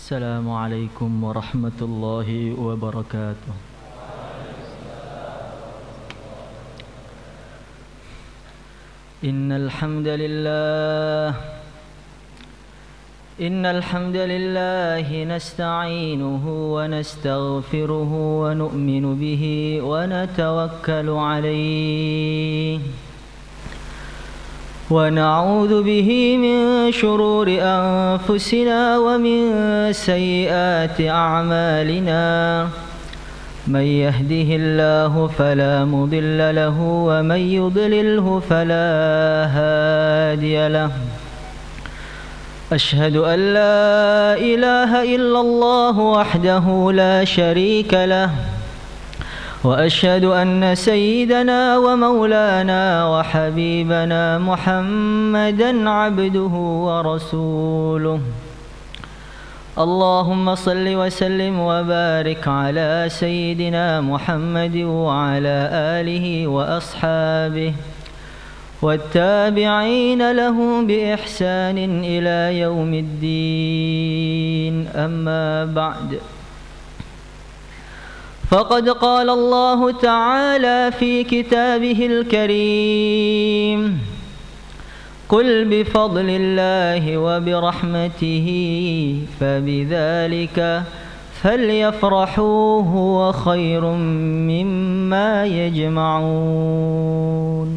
Assalamualaikum warahmatullahi wabarakatuh. Innal hamdalillah nasta'inuhu wa nastaghfiruhu wa nu'minu bihi wa natawakkalu alayhi ونعوذ به من شرور أنفسنا ومن سيئات أعمالنا من يهده الله فلا مضل له ومن يضلله فلا هادي له أشهد أن لا إله إلا الله وحده لا شريك له وأشهد أن سيدنا ومولانا وحبيبنا محمدا عبده ورسوله اللهم صل وسلم وبارك على سيدنا محمد وعلى آله وأصحابه والتابعين له بإحسان إلى يوم الدين أما بعد فقد قال الله تعالى في كتابه الكريم قل بفضل الله وبرحمته فبذلك فليفرحوا هو خير مما يجمعون.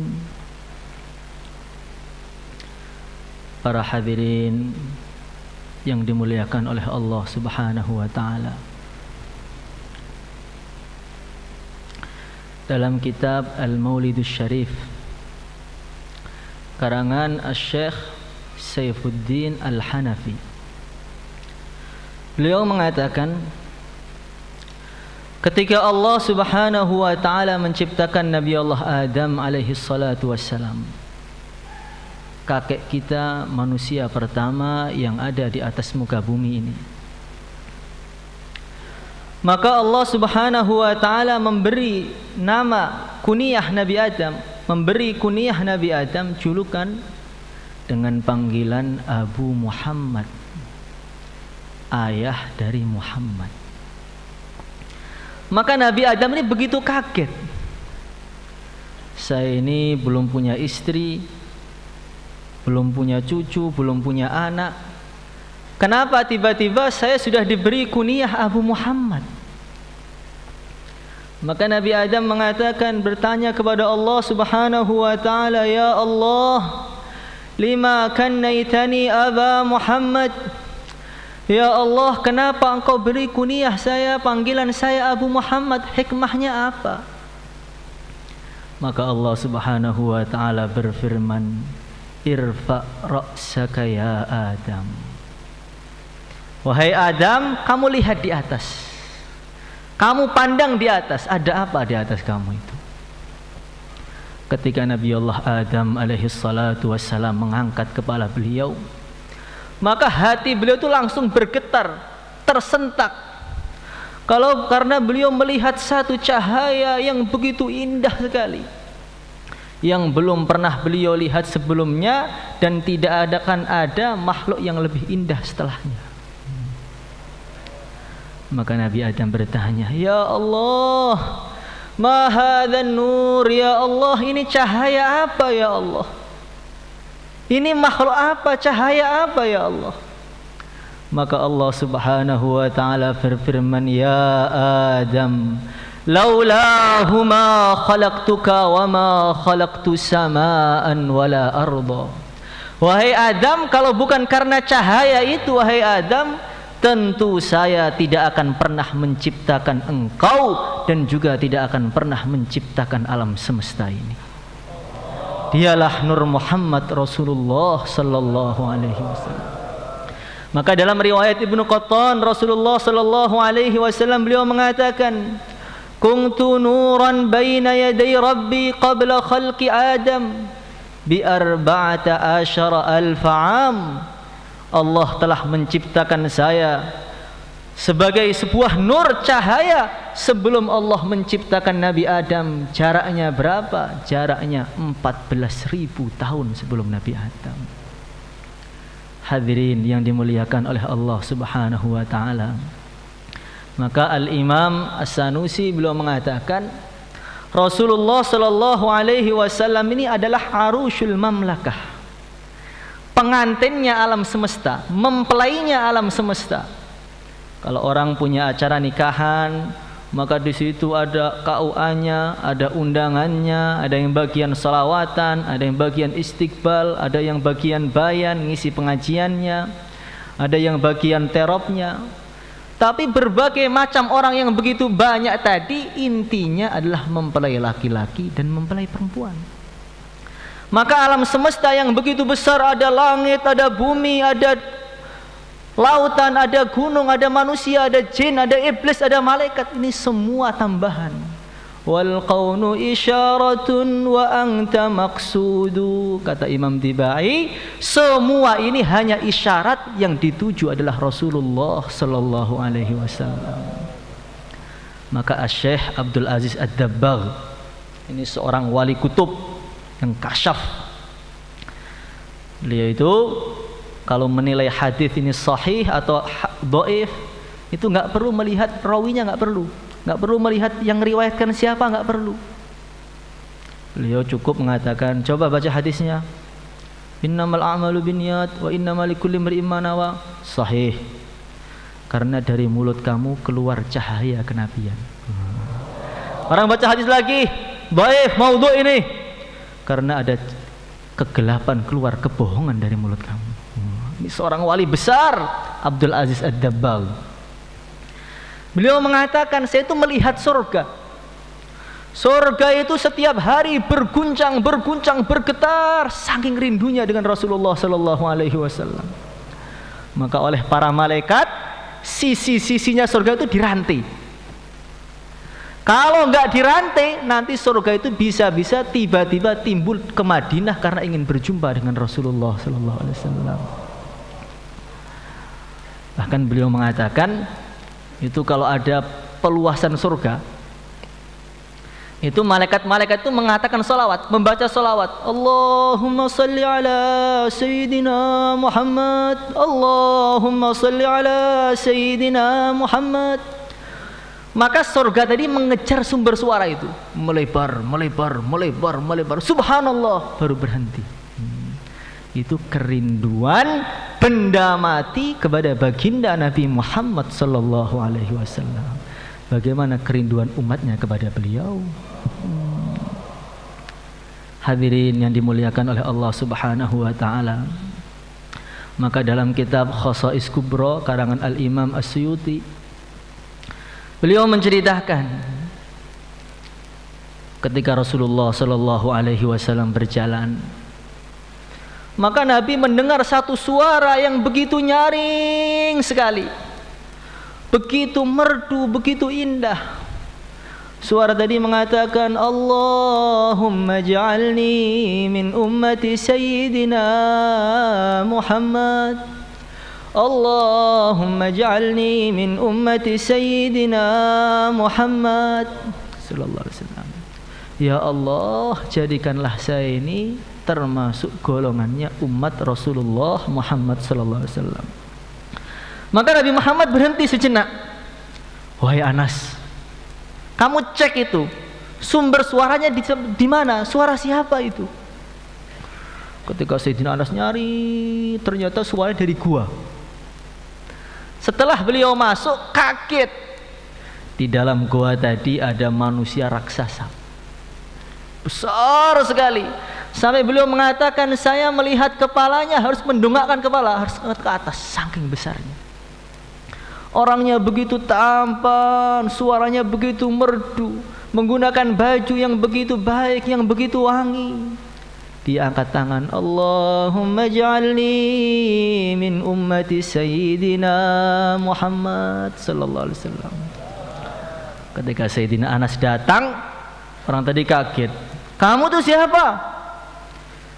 Para hadirin yang dimuliakan oleh Allah Subhanahu wa taala, dalam kitab Al-Maulidus Syarif karangan Asy-Syaikh Saifuddin Al-Hanafi, beliau mengatakan ketika Allah Subhanahu wa taala menciptakan Nabi Allah Adam alaihi salatu wassalam, kakek kita, manusia pertama yang ada di atas muka bumi ini, maka Allah Subhanahu wa taala memberi nama kunyah Nabi Adam, memberi kunyah Nabi Adam julukan dengan panggilan Abu Muhammad, ayah dari Muhammad. Maka Nabi Adam ini begitu kaget, saya ini belum punya istri, belum punya cucu, belum punya anak, kenapa tiba-tiba saya sudah diberi kunyah Abu Muhammad? Maka Nabi Adam mengatakan, bertanya kepada Allah Subhanahu wa taala, ya Allah, lima kannaitani Aba Muhammad? Ya Allah, kenapa engkau beri kunyah saya, panggilan saya Abu Muhammad? Hikmahnya apa? Maka Allah Subhanahu wa taala berfirman, irfa ra'saka ya Adam. Wahai Adam, kamu lihat di atas, kamu pandang di atas, ada apa di atas kamu itu? Ketika Nabi Allah Adam alaihi salatu wassalam mengangkat kepala beliau, maka hati beliau itu langsung bergetar, tersentak. Karena beliau melihat satu cahaya yang begitu indah sekali, yang belum pernah beliau lihat sebelumnya, dan tidak akan ada makhluk yang lebih indah setelahnya. Maka Nabi Adam bertanya, ya Allah, ma hadzan nur, ya Allah, ini cahaya apa ya Allah? Ini makhluk apa, cahaya apa ya Allah? Maka Allah Subhanahu wa taala berfirman, ya Adam, laulahu ma khalaqtuka wa ma khalaqtu samaan wala arda. Wahai Adam, kalau bukan karena cahaya itu, wahai Adam, tentu saya tidak akan pernah menciptakan engkau dan juga tidak akan pernah menciptakan alam semesta ini. Dialah Nur Muhammad Rasulullah sallallahu alaihi wasallam. Maka dalam riwayat Ibnu Qattan, Rasulullah sallallahu alaihi wasallam beliau mengatakan, kuntu nuran baina yaday rabbi qabla khalqi Adam bi arba'ata asyara alf 'am. Allah telah menciptakan saya sebagai sebuah nur cahaya sebelum Allah menciptakan Nabi Adam. Jaraknya berapa? Jaraknya 14.000 tahun sebelum Nabi Adam. Hadirin yang dimuliakan oleh Allah Subhanahu wa taala. Maka Al-Imam As-Sanusi beliau mengatakan Rasulullah sallallahu alaihi wasallam ini adalah arusyul mamlakah. Pengantinnya alam semesta, mempelainya alam semesta. Kalau orang punya acara nikahan, maka di situ ada KUA-nya, ada undangannya, ada yang bagian salawatan, ada yang bagian istiqbal, ada yang bagian bayan, ngisi pengajiannya, ada yang bagian teropnya. Tapi berbagai macam orang yang begitu banyak tadi, intinya adalah mempelai laki-laki dan mempelai perempuan. Maka alam semesta yang begitu besar, ada langit, ada bumi, ada lautan, ada gunung, ada manusia, ada jin, ada iblis, ada malaikat. Ini semua tambahan. Wal qaunu isyaratun wa anta maqsudu, kata Imam Tibai. Semua ini hanya isyarat, yang dituju adalah Rasulullah sallallahu alaihi wasallam. Maka Asy-Syaikh Abdul Aziz Ad-Dabbagh ini seorang wali kutub yang kasyaf. Beliau itu kalau menilai hadis ini sahih atau dhaif, itu nggak perlu melihat rawinya, nggak perlu melihat yang riwayatkan siapa, nggak perlu. Beliau cukup mengatakan, coba baca hadisnya, innamal a'malu binniyat wa innamal likulli imri'in ma nawa, sahih, karena dari mulut kamu keluar cahaya kenabian. Orang baca hadis lagi, dhaif, maudhu' ini, karena ada kegelapan, keluar kebohongan dari mulut kamu. Ini seorang wali besar, Abdul Aziz Ad-Dabbagh. Beliau mengatakan, saya itu melihat surga. Surga itu setiap hari berguncang, bergetar, saking rindunya dengan Rasulullah sallallahu alaihi wasallam. Maka oleh para malaikat, sisi-sisinya surga itu dirantai. Kalau nggak dirantai, nanti surga itu bisa-bisa tiba-tiba timbul ke Madinah karena ingin berjumpa dengan Rasulullah sallallahu alaihi wasallam. Bahkan beliau mengatakan, itu kalau ada peluasan surga, itu malaikat-malaikat itu mengatakan salawat, membaca salawat, Allahumma salli ala Sayyidina Muhammad, Allahumma salli ala Sayyidina Muhammad. Maka surga tadi mengejar sumber suara itu, melebar, subhanallah, baru berhenti. Itu kerinduan benda mati kepada baginda Nabi Muhammad sallallahu alaihi wasallam. Bagaimana kerinduan umatnya kepada beliau? Hadirin yang dimuliakan oleh Allah Subhanahu wa taala. Maka dalam kitab Khasa'is Kubra karangan Al-Imam As-Suyuti, beliau menceritakan ketika Rasulullah sallallahu alaihi wasallam berjalan, maka Nabi mendengar satu suara yang begitu nyaring sekali, begitu merdu, begitu indah. Suara tadi mengatakan, Allahumma ja'alni min ummati Sayyidina Muhammad, Allahumma ja'alni min ummati Sayyidina Muhammad sallallahu alaihi wasallam. Ya Allah, jadikanlah saya ini termasuk golongannya umat Rasulullah Muhammad sallallahu alaihi wasallam. Maka Nabi Muhammad berhenti sejenak. Wahai Anas, kamu cek itu sumber suaranya di mana? Suara siapa itu? Ketika Sayyidina Anas nyari, ternyata suaranya dari gua. Setelah beliau masuk, kaget. Di dalam gua tadi ada manusia raksasa, besar sekali. Sampai beliau mengatakan, saya melihat kepalanya harus mendongakkan kepala, harus ke atas, saking besarnya. Orangnya begitu tampan, suaranya begitu merdu, menggunakan baju yang begitu baik, yang begitu wangi. Dia angkat tangan, Allahumma ja'alni min ummati Sayyidina Muhammad sallallahu alaihi wasallam. Ketika Sayyidina Anas datang, orang tadi kaget. Kamu tuh siapa?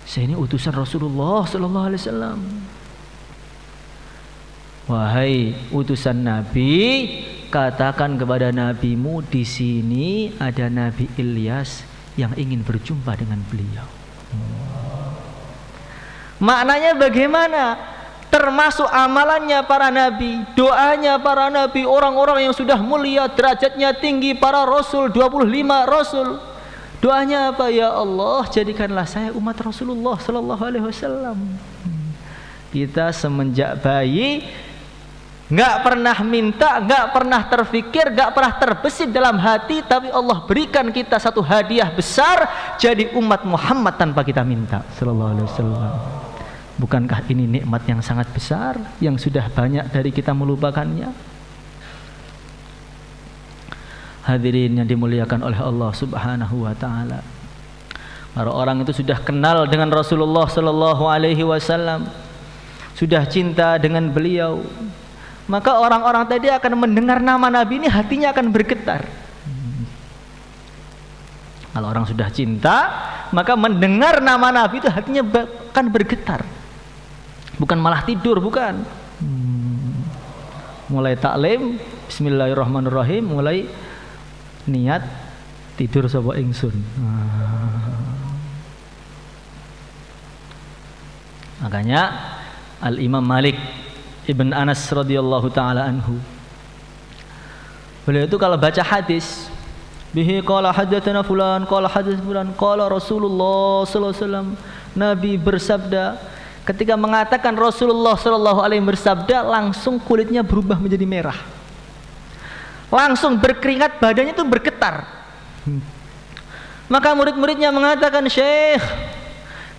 Saya ini utusan Rasulullah sallallahu alaihi wasallam. Wahai utusan Nabi, katakan kepada nabimu, di sini ada Nabi Ilyas yang ingin berjumpa dengan beliau. Maknanya bagaimana? termasuk amalannya para nabi, doanya para nabi, orang-orang yang sudah mulia, derajatnya tinggi, para rasul, 25 rasul. Doanya apa? Ya Allah, jadikanlah saya umat Rasulullah sallallahu alaihi wasallam. Kita semenjak bayi nggak pernah minta, nggak pernah terfikir, nggak pernah terbesit dalam hati, tapi Allah berikan kita satu hadiah besar, jadi umat Muhammad tanpa kita minta sallallahu alaihi wasallam. Bukankah ini nikmat yang sangat besar yang sudah banyak dari kita melupakannya? Hadirin yang dimuliakan oleh Allah Subhanahu wa taala. Para orang itu sudah kenal dengan Rasulullah sallallahu alaihi wasallam, sudah cinta dengan beliau. Maka orang-orang tadi akan mendengar nama Nabi ini, hatinya akan bergetar. Kalau orang sudah cinta, maka mendengar nama Nabi itu hatinya akan bergetar. Bukan malah tidur, bukan. Mulai taklim, bismillahirrahmanirrahim, mulai niat tidur sapa ingsun. Makanya Al-Imam Malik Ibn Anas radhiyallahu taala anhu, beliau itu kalau baca hadis, bihi qala hadatsana fulan qala hadatsana fulan qala Rasulullah sallallahu alaihi wasallam, Nabi bersabda. Ketika mengatakan Rasulullah sallallahu alaihi bersabda, langsung kulitnya berubah menjadi merah, langsung berkeringat, badannya itu bergetar. Maka murid-muridnya mengatakan, Syekh,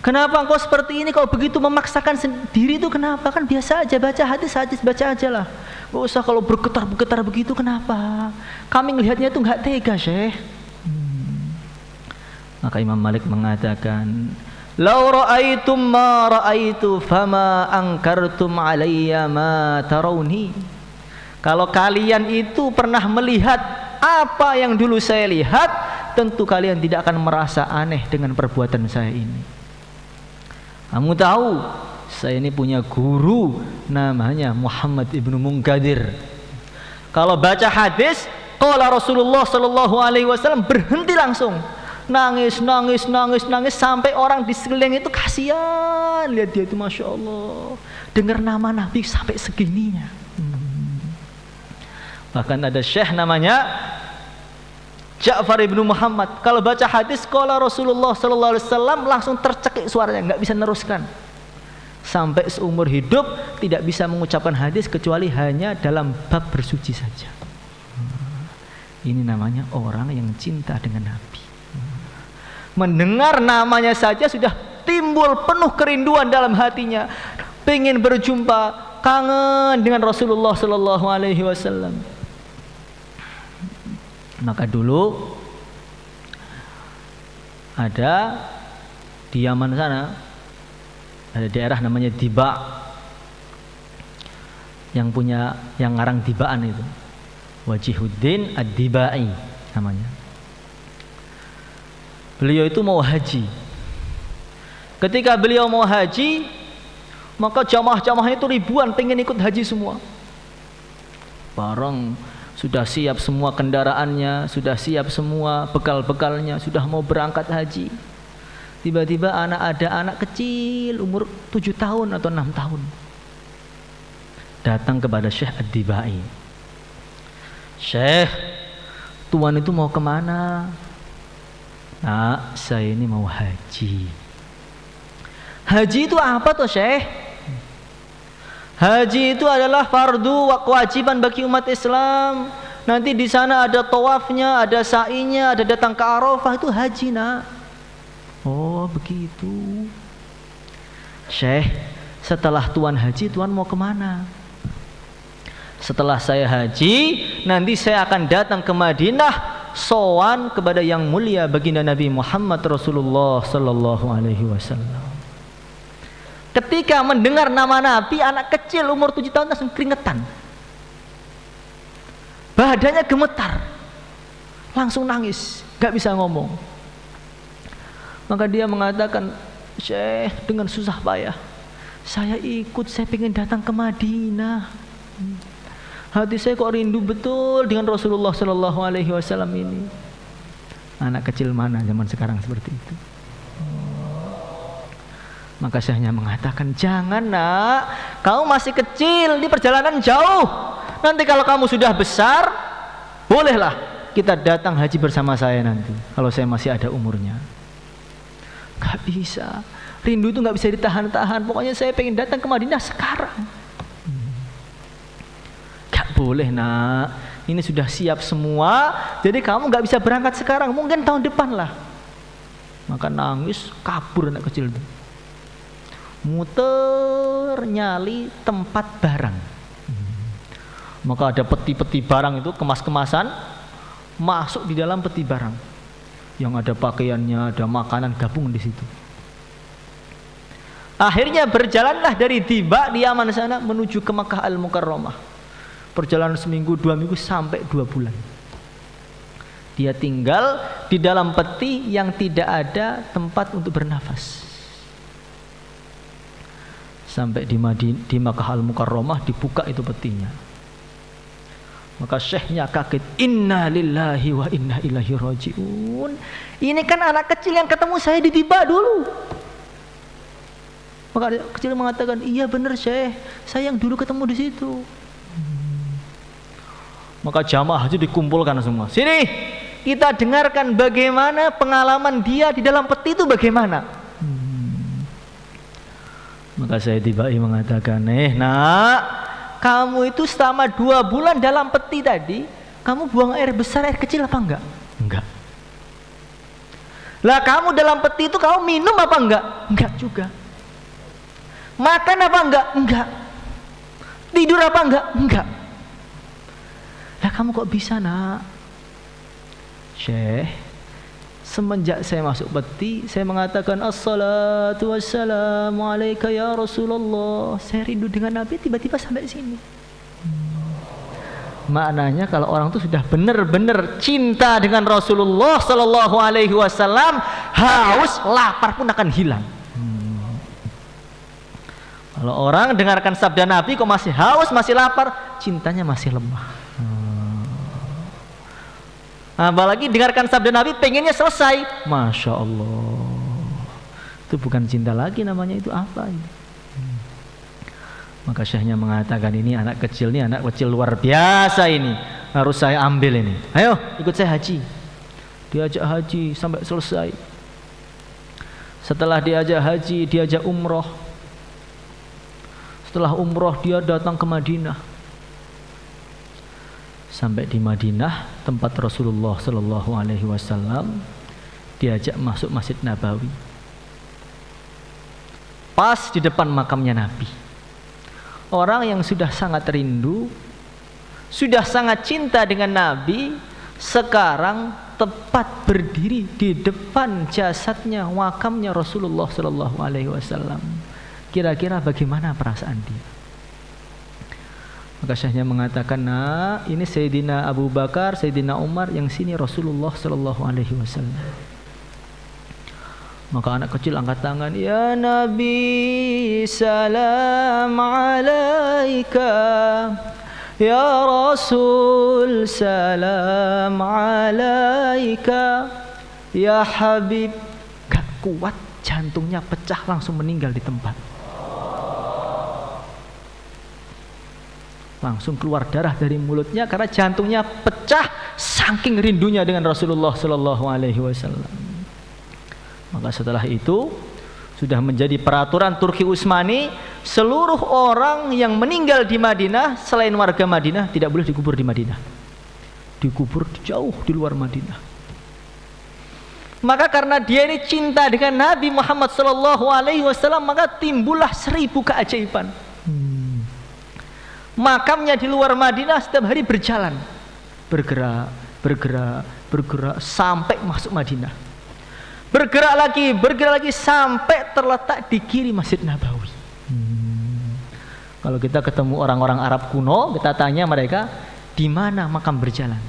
kenapa engkau seperti ini? Kau begitu memaksakan sendiri itu kenapa? Kan biasa aja baca hadis baca aja lah. Gak usah kalau bergetar begitu, kenapa? Kami melihatnya itu nggak tega, Syekh. Maka Imam Malik mengatakan, Lau ra'aitum ma ra'aitu fama angkartum alayya ma tarawni. Kalau kalian itu pernah melihat apa yang dulu saya lihat, tentu kalian tidak akan merasa aneh dengan perbuatan saya ini. Kamu tahu, saya ini punya guru namanya Muhammad ibnu Munkadir. Kalau baca hadis, qala Rasulullah sallallahu alaihi wasallam, berhenti langsung. Nangis sampai orang di sekeliling itu kasihan lihat dia itu, masya Allah, dengar nama Nabi sampai segininya. Bahkan ada syekh namanya Ja'far ibnu Muhammad, kalau baca hadis qala Rasulullah sallallahu alaihi wasallam langsung tercekik suaranya, nggak bisa neruskan. Sampai seumur hidup tidak bisa mengucapkan hadis kecuali hanya dalam bab bersuci saja. Ini namanya orang yang cinta dengan Nabi. Mendengar namanya saja sudah timbul penuh kerinduan dalam hatinya, pengen berjumpa, kangen dengan Rasulullah sallallahu alaihi wasallam. Maka dulu ada di Yaman sana, ada daerah namanya Diba, yang ngarang Dibaan itu Wajihuddin Ad-Dibai namanya. Beliau itu mau haji. Ketika beliau mau haji, maka jamaah-jamaahnya itu ribuan pengen ikut haji semua. Barang sudah siap semua kendaraannya, sudah siap semua bekal-bekalnya, sudah mau berangkat haji. Tiba-tiba ada anak kecil umur 7 tahun atau 6 tahun datang kepada Syekh Ad-Dibai. Syekh, tuan itu mau kemana? Nah, saya ini mau haji. Haji itu apa toh, Syekh? Haji itu adalah fardu kewajiban bagi umat Islam. Nanti di sana ada tawafnya, ada sa'inya, ada datang ke Arafah, itu haji, nak. Oh, begitu. Syekh, setelah tuan haji, tuan mau kemana? Setelah saya haji, nanti saya akan datang ke Madinah, sowan kepada yang mulia baginda Nabi Muhammad Rasulullah sallallahu alaihi wasallam. Ketika mendengar nama Nabi, anak kecil umur 7 tahun langsung keringetan, badannya gemetar, langsung nangis, gak bisa ngomong. Maka dia mengatakan, Syekh, dengan susah payah saya ikut, saya ingin datang ke Madinah. Hati saya kok rindu betul dengan Rasulullah sallallahu alaihi wasallam ini. Anak kecil mana zaman sekarang seperti itu? Maka syekhnya mengatakan, jangan nak, kamu masih kecil, di perjalanan jauh. Nanti kalau kamu sudah besar, bolehlah kita datang haji bersama saya nanti, kalau saya masih ada umurnya. Gak bisa, rindu itu gak bisa ditahan-tahan. Pokoknya saya pengen datang ke Madinah sekarang. Gak boleh nak, ini sudah siap semua, jadi kamu gak bisa berangkat sekarang, mungkin tahun depan lah. Maka nangis, kabur anak kecil itu, muter nyali tempat barang. Maka ada peti-peti barang itu, kemas-kemasan, masuk di dalam peti barang yang ada pakaiannya, ada makanan gabung di situ. Akhirnya berjalanlah dari Tiba di Yaman sana menuju ke Makkah Al-Mukarramah. Perjalanan seminggu, 2 minggu, sampai 2 bulan. Dia tinggal di dalam peti yang tidak ada tempat untuk bernafas. Sampai di Makkah Al-Mukarramah dibuka itu petinya. Maka syekhnya kaget, inna lillahi wa inna ilaihi rajiun. Ini kan anak kecil yang ketemu saya di Tiba dulu. Maka anak kecil mengatakan, iya benar syekh, saya yang dulu ketemu di situ. Maka jamaah haji dikumpulkan semua. Sini, kita dengarkan bagaimana pengalaman dia di dalam peti itu bagaimana. Maka saya tiba-tiba mengatakan, nak, kamu itu selama 2 bulan dalam peti tadi, kamu buang air besar, air kecil apa enggak? Enggak. Lah kamu dalam peti itu kamu minum apa enggak? Enggak juga. Makan apa enggak? Enggak. Tidur apa enggak? Enggak. Lah kamu kok bisa nak? Syekh, semenjak saya masuk peti, saya mengatakan assalatu wassalamu alaika ya Rasulullah. Saya rindu dengan Nabi, tiba-tiba sampai sini. Maknanya kalau orang itu sudah benar-benar cinta dengan Rasulullah Sallallahu Alaihi Wasallam, haus, lapar pun akan hilang. Kalau orang dengarkan sabda Nabi kok masih haus, masih lapar, cintanya masih lemah. Apalagi dengarkan sabda Nabi pengennya selesai, Masya Allah, itu bukan cinta lagi namanya, itu apa itu? Maka syekhnya mengatakan, ini anak kecil, ini anak kecil luar biasa, ini harus saya ambil ini. Ayo ikut saya haji. Diajak haji sampai selesai. Setelah diajak haji, diajak umroh. Setelah umroh dia datang ke Madinah. Sampai di Madinah, tempat Rasulullah Sallallahu Alaihi Wasallam, diajak masuk Masjid Nabawi. Pas di depan makamnya Nabi. Orang yang sudah sangat rindu, sudah sangat cinta dengan Nabi, sekarang tepat berdiri di depan jasadnya, makamnya Rasulullah Sallallahu Alaihi Wasallam. Kira-kira bagaimana perasaan dia? Maka syekhnya mengatakan, nah ini Sayyidina Abu Bakar, Sayyidina Umar, yang sini Rasulullah Sallallahu Alaihi Wasallam. Maka anak kecil angkat tangan, ya Nabi salam alaika, ya Rasul salam alaika, ya Habib. Gak kuat, jantungnya pecah, langsung meninggal di tempat. Langsung keluar darah dari mulutnya karena jantungnya pecah saking rindunya dengan Rasulullah Sallallahu Alaihi Wasallam. Maka setelah itu sudah menjadi peraturan Turki Utsmani, seluruh orang yang meninggal di Madinah selain warga Madinah tidak boleh dikubur di Madinah, dikubur jauh di luar Madinah. Maka karena dia ini cinta dengan Nabi Muhammad Sallallahu Alaihi Wasallam, maka timbullah 1000 keajaiban. Makamnya di luar Madinah setiap hari berjalan, bergerak sampai masuk Madinah. Bergerak lagi sampai terletak di kiri Masjid Nabawi. Kalau kita ketemu orang-orang Arab kuno, kita tanya mereka di mana makam berjalan,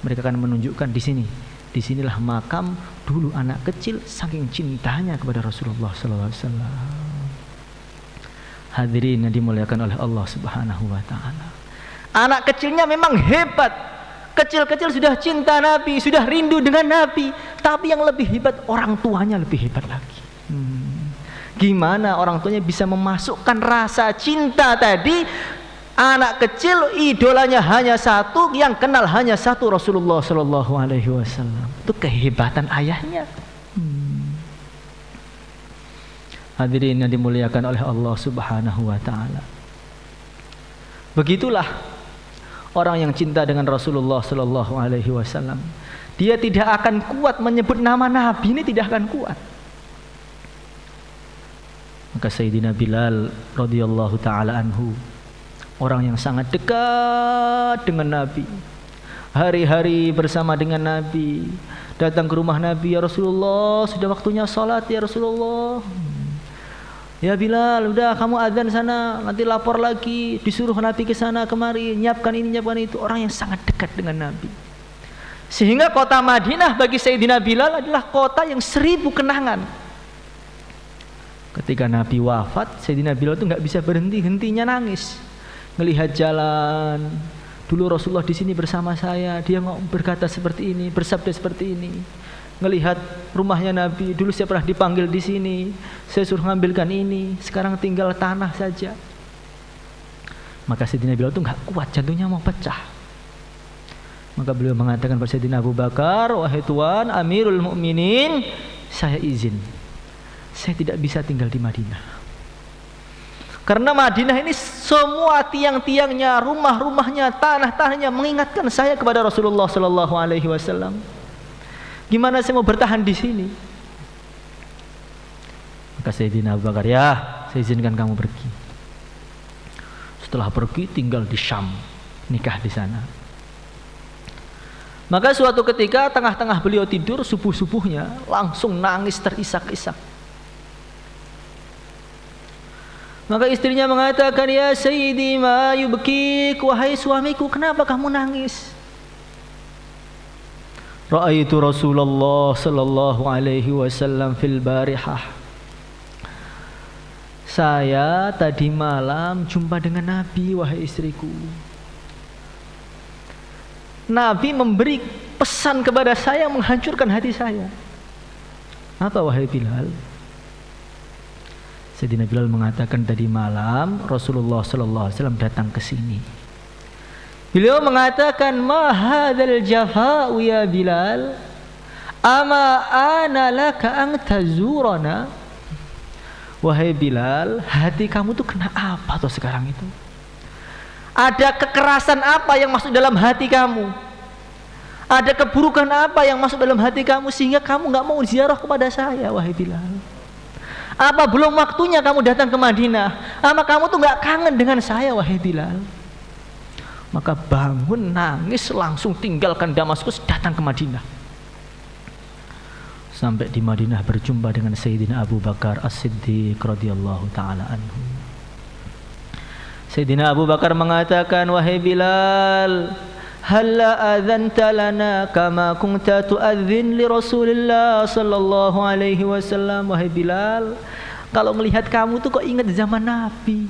mereka akan menunjukkan di sini. Disinilah makam dulu anak kecil saking cintanya kepada Rasulullah Sallallahu Alaihi Wasallam. Hadirin yang dimuliakan oleh Allah Subhanahu wa Ta'ala, anak kecilnya memang hebat. Kecil-kecil sudah cinta Nabi, sudah rindu dengan Nabi. Tapi yang lebih hebat, orang tuanya lebih hebat lagi. Gimana orang tuanya bisa memasukkan rasa cinta tadi? Anak kecil idolanya hanya satu, yang kenal hanya satu, Rasulullah Shallallahu Alaihi Wasallam. Itu kehebatan ayahnya. Hadirin yang dimuliakan oleh Allah Subhanahu Wa Taala. Begitulah orang yang cinta dengan Rasulullah Shallallahu Alaihi Wasallam. Dia tidak akan kuat menyebut nama Nabi, ini tidak akan kuat. Maka Sayyidina Bilal radhiyallahu taala anhu, orang yang sangat dekat dengan Nabi, hari-hari bersama dengan Nabi, datang ke rumah Nabi, ya Rasulullah, sudah waktunya salat ya Rasulullah. Ya Bilal, udah kamu adzan sana, nanti lapor lagi, disuruh Nabi ke sana kemari, nyiapkan ini, nyiapkan itu. Orang yang sangat dekat dengan Nabi. Sehingga kota Madinah bagi Sayyidina Bilal adalah kota yang 1000 kenangan. Ketika Nabi wafat, Sayyidina Bilal itu nggak bisa berhenti-hentinya nangis. Ngelihat jalan, dulu Rasulullah di sini bersama saya, dia berkata seperti ini, bersabda seperti ini. Ngelihat rumahnya Nabi, dulu saya pernah dipanggil di sini, saya suruh ngambilkan ini, sekarang tinggal tanah saja. Maka Sayyidina Bilal itu nggak kuat, jantungnya mau pecah. Maka beliau mengatakan kepada Sayyidina Abu Bakar, wahai Tuan Amirul Mukminin, saya izin, saya tidak bisa tinggal di Madinah. Karena Madinah ini semua tiang-tiangnya, rumah-rumahnya, tanah-tanahnya mengingatkan saya kepada Rasulullah Sallallahu Alaihi Wasallam. Gimana saya mau bertahan di sini? Maka Sayyidina Abu Bakar, ya, saya izinkan kamu pergi. Setelah pergi tinggal di Syam, nikah di sana. Maka suatu ketika tengah-tengah beliau tidur, subuh-subuhnya langsung nangis terisak-isak. Maka istrinya mengatakan, ya Sayyidi ma yubkik, wahai suamiku, kenapa kamu nangis? Ra'aitu Rasulullah sallallahu alaihi wasallam fil barihah. Saya tadi malam jumpa dengan Nabi, wahai istriku. Nabi memberi pesan kepada saya yang menghancurkan hati saya. Apa wahai Bilal? Sayyidina Bilal mengatakan, tadi malam Rasulullah sallallahu alaihi wasallam datang ke sini. Beliau mengatakan, ma hadzal jafa'u ya Bilal? Ama ana laka an tazurana? Wahai Bilal, hati kamu tuh kena apa tuh sekarang itu? Ada kekerasan apa yang masuk dalam hati kamu? Ada keburukan apa yang masuk dalam hati kamu sehingga kamu nggak mau ziarah kepada saya, wahai Bilal? Apa belum waktunya kamu datang ke Madinah? Apa kamu tuh nggak kangen dengan saya, wahai Bilal? Maka bangun nangis, langsung tinggalkan Damaskus, datang ke Madinah. Sampai di Madinah berjumpa dengan Sayyidina Abu Bakar As-Siddiq radhiyallahu taala anhu. Sayyidina Abu Bakar mengatakan, wahai Bilal, halla adzanta lana kama kunta tu'adzin li Rasulillah sallallahu alaihi wasallam. Wahai Bilal, kalau melihat kamu tuh kok ingat zaman Nabi.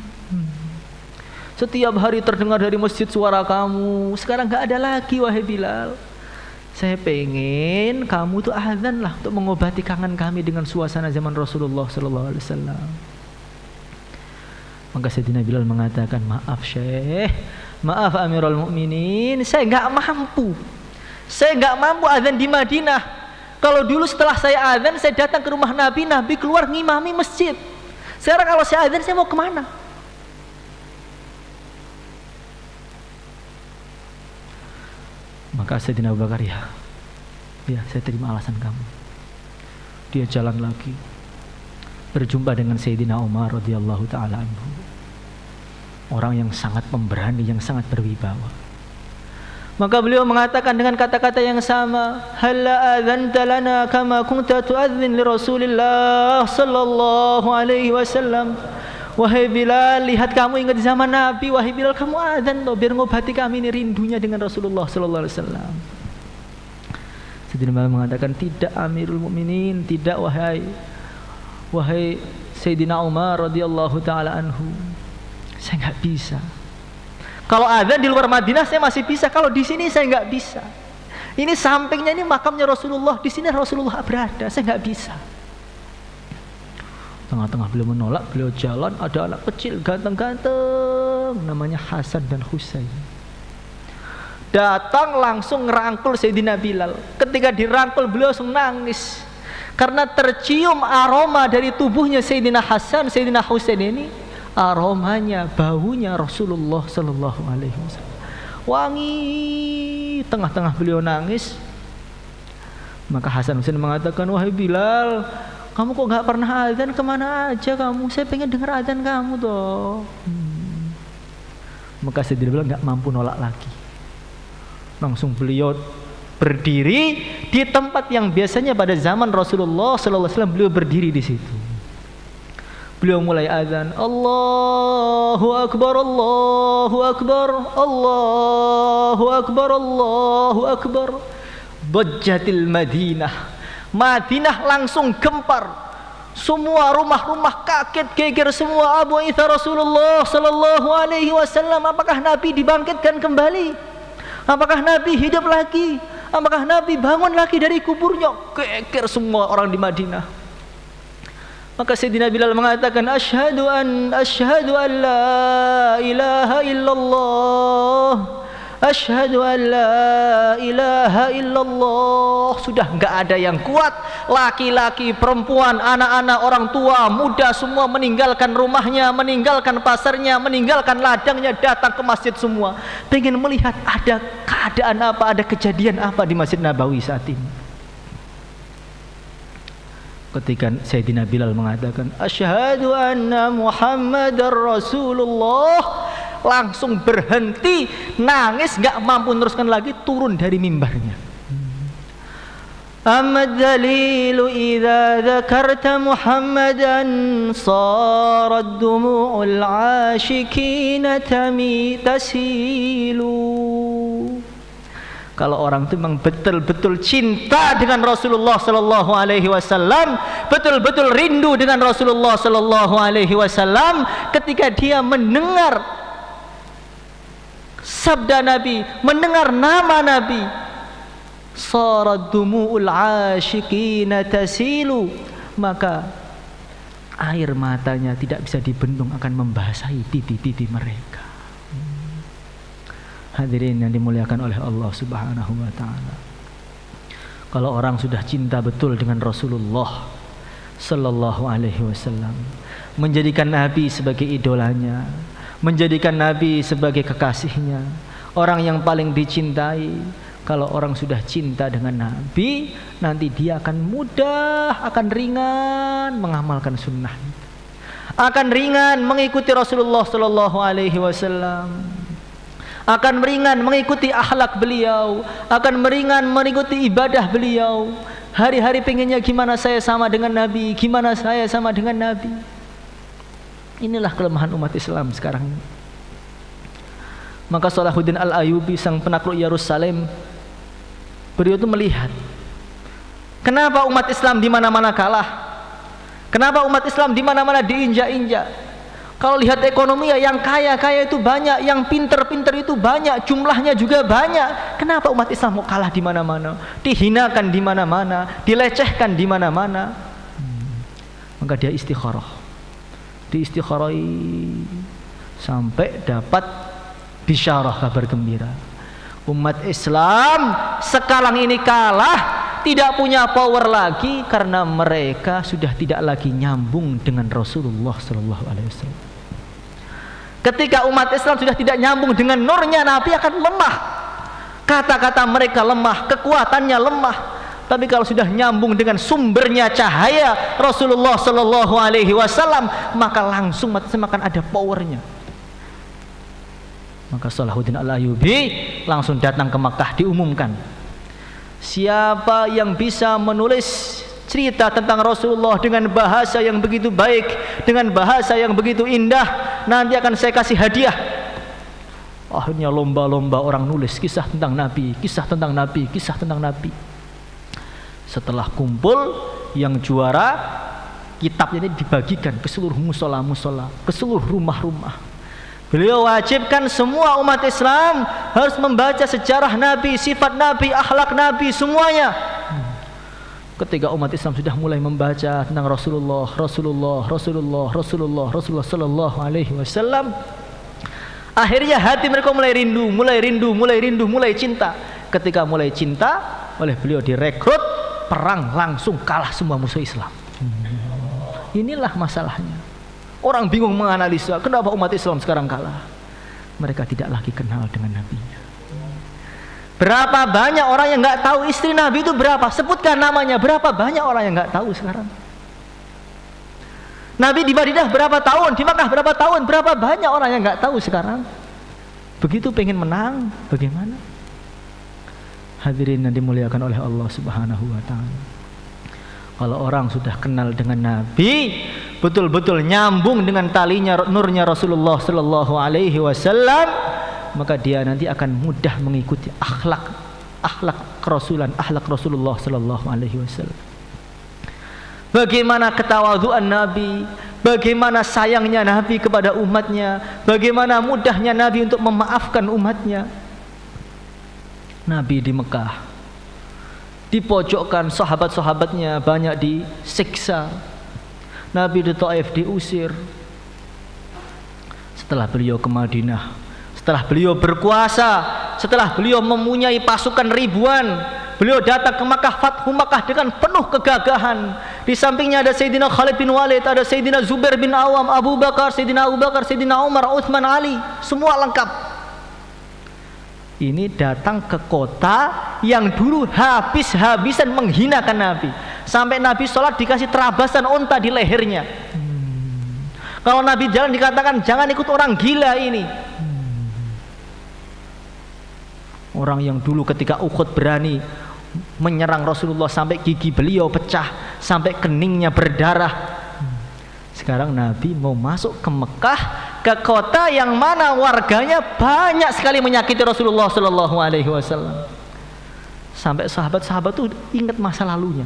Setiap hari terdengar dari masjid suara kamu. Sekarang gak ada lagi, wahai Bilal. Saya pengen kamu tuh azan lah untuk mengobati kangen kami dengan suasana zaman Rasulullah sallallahu alaihi wasallam. Maka Sayyidina Bilal mengatakan, maaf Syekh, maaf Amirul Mukminin, saya nggak mampu. Saya nggak mampu azan di Madinah. Kalau dulu setelah saya azan, saya datang ke rumah Nabi, Nabi keluar ngimami masjid. Sekarang kalau saya azan, saya mau kemana? Maka Sayyidina Abu Bakar, ya saya terima alasan kamu. Dia jalan lagi, berjumpa dengan Sayyidina Umar radhiyallahu taala anhu. Orang yang sangat pemberani, yang sangat berwibawa. Maka beliau mengatakan dengan kata-kata yang sama, halla adzanta lana kama kunta tu'adzin li Rasulillah sallallahu alaihi wasallam. Wahai Bilal, lihat kamu ingat zaman Nabi, wahai Bilal, kamu adzan loh biar ngobati kami ini rindunya dengan Rasulullah sallallahu alaihi wasallam. Sayyidina Bilal mengatakan, tidak Amirul Mukminin, tidak wahai Sayyidina Umar radhiyallahu taala anhu. Saya nggak bisa. Kalau adzan di luar Madinah saya masih bisa, kalau di sini saya nggak bisa. Ini sampingnya ini makamnya Rasulullah, di sini Rasulullah berada, saya nggak bisa. Tengah-tengah beliau menolak, beliau jalan, ada anak kecil ganteng-ganteng namanya Hasan dan Husain. Datang langsung ngerangkul Sayyidina Bilal. Ketika dirangkul beliau langsung nangis karena tercium aroma dari tubuhnya Sayyidina Hasan, Sayyidina Husain ini, aromanya, baunya Rasulullah sallallahu alaihi wasallam. Wangi. Tengah-tengah beliau nangis. Maka Hasan Husain mengatakan, "Wahai Bilal, kamu kok gak pernah adzan, kemana aja kamu? Saya pengen dengar adzan kamu toh." Maka Sayyidina Bilal gak mampu nolak lagi. Langsung beliau berdiri di tempat yang biasanya pada zaman Rasulullah sallallahu alaihi wasallam beliau berdiri di situ. Beliau mulai azan, Allahu Akbar, Allahu Akbar, Allahu Akbar, Allahu Akbar. Bajjatil Madinah. Madinah langsung gempar. Semua rumah-rumah kaget geger semua. Abu Isa Rasulullah sallallahu alaihi wasallam, apakah Nabi dibangkitkan kembali? Apakah Nabi hidup lagi? Apakah Nabi bangun lagi dari kuburnya? Geger semua orang di Madinah. Maka Sayyidina Bilal mengatakan, Asyhadu an la ilaha illallah, asyhadu an la ilaha illallah. Sudah enggak ada yang kuat. Laki-laki, perempuan, anak-anak, orang tua, muda, semua meninggalkan rumahnya, meninggalkan pasarnya, meninggalkan ladangnya, datang ke masjid semua. Pengen melihat ada keadaan apa, ada kejadian apa di Masjid Nabawi saat ini. Ketika Sayyidina Bilal mengatakan Asyhadu anna Muhammadar Rasulullah, langsung berhenti, nangis, gak mampu meneruskan lagi, turun dari mimbarnya. Amad dalilu idza dzakarta Muhammadan sarat dumu'ul ashikin tasilu. Kalau orang itu memang betul-betul cinta dengan Rasulullah sallallahu alaihi wasallam, betul-betul rindu dengan Rasulullah sallallahu alaihi wasallam, ketika dia mendengar sabda Nabi, mendengar nama Nabi, sarat dumu'ul ashiqina tasilu, maka air matanya tidak bisa dibendung, akan membasahi pipi-pipi mereka. Hadirin yang dimuliakan oleh Allah Subhanahu wa taala. Kalau orang sudah cinta betul dengan Rasulullah sallallahu alaihi wasallam, menjadikan Nabi sebagai idolanya, menjadikan Nabi sebagai kekasihnya, orang yang paling dicintai. Kalau orang sudah cinta dengan Nabi, nanti dia akan mudah, akan ringan mengamalkan sunnah, akan ringan mengikuti Rasulullah sallallahu alaihi wasallam, akan meringan mengikuti akhlak beliau, akan meringan mengikuti ibadah beliau. Hari-hari pengennya gimana saya sama dengan Nabi, gimana saya sama dengan Nabi. Inilah kelemahan umat Islam sekarang ini. Maka Salahuddin Al-Ayyubi, sang penakluk Yerusalem, beliau itu melihat kenapa umat Islam di mana-mana kalah, kenapa umat Islam di mana-mana diinjak-injak. Kalau lihat ekonomi ya, yang kaya-kaya itu banyak, yang pinter-pinter itu banyak, jumlahnya juga banyak. Kenapa umat Islam mau kalah di mana-mana, dihinakan di mana-mana, dilecehkan di mana-mana? Maka dia istikharah, diistikharai sampai dapat bisyarah, kabar gembira. Umat Islam sekarang ini kalah, tidak punya power lagi karena mereka sudah tidak lagi nyambung dengan Rasulullah sallallahu alaihi wasallam. Ketika umat Islam sudah tidak nyambung dengan nurnya Nabi, akan lemah. Kata-kata mereka lemah, kekuatannya lemah. Tapi kalau sudah nyambung dengan sumbernya cahaya Rasulullah sallallahu alaihi wasallam, maka langsung umat Islam akan ada powernya. Maka Salahuddin Al-Ayyubi langsung datang ke Makkah, diumumkan, siapa yang bisa menulis cerita tentang Rasulullah dengan bahasa yang begitu baik, dengan bahasa yang begitu indah, nanti akan saya kasih hadiah. Akhirnya lomba-lomba orang nulis kisah tentang Nabi, kisah tentang Nabi, kisah tentang Nabi. Setelah kumpul, yang juara kitabnya ini dibagikan ke seluruh musola-musola, ke seluruh rumah-rumah. Beliau wajibkan semua umat Islam harus membaca sejarah Nabi, sifat Nabi, akhlak Nabi, semuanya. Ketika umat Islam sudah mulai membaca tentang Rasulullah Sallallahu Alaihi Wasallam, akhirnya hati mereka mulai rindu, mulai cinta. Ketika mulai cinta, oleh beliau direkrut, perang langsung kalah semua musuh Islam. Inilah masalahnya. Orang bingung menganalisa kenapa umat Islam sekarang kalah. Mereka tidak lagi kenal dengan Nabi-Nya. Berapa banyak orang yang nggak tahu istri Nabi itu berapa? Sebutkan namanya. Berapa banyak orang yang nggak tahu sekarang? Nabi di Madinah berapa tahun? Di Makkah berapa tahun? Berapa banyak orang yang nggak tahu sekarang? Begitu pengen menang, bagaimana? Hadirin yang dimuliakan oleh Allah Subhanahu wa Ta'ala. Kalau orang sudah kenal dengan Nabi, betul-betul nyambung dengan talinya nurnya Rasulullah Sallallahu Alaihi Wasallam, maka dia nanti akan mudah mengikuti akhlak kerasulan, akhlak Rasulullah Sallallahu Alaihi Wasallam. Bagaimana ketawadhuan Nabi, bagaimana sayangnya Nabi kepada umatnya, bagaimana mudahnya Nabi untuk memaafkan umatnya. Nabi di Mekah dipojokkan, sahabat-sahabatnya banyak disiksa. Nabi di Taif diusir. Setelah beliau ke Madinah, setelah beliau berkuasa, setelah beliau mempunyai pasukan ribuan, beliau datang ke Makkah, Fathu Makkah dengan penuh kegagahan. Di sampingnya ada Sayyidina Khalid bin Walid, ada Sayyidina Zubair bin Awam, Abu Bakar, Sayyidina Umar, Uthman, Ali, semua lengkap. Ini datang ke kota yang dulu habis-habisan menghinakan Nabi. Sampai Nabi sholat dikasih terabasan unta di lehernya. Kalau Nabi jalan dikatakan jangan ikut orang gila ini. Orang yang dulu ketika Uhud berani menyerang Rasulullah sampai gigi beliau pecah, sampai keningnya berdarah. Sekarang Nabi mau masuk ke Mekah, ke kota yang mana warganya banyak sekali menyakiti Rasulullah Sallallahu Alaihi Wasallam. Sampai sahabat-sahabat tuh ingat masa lalunya,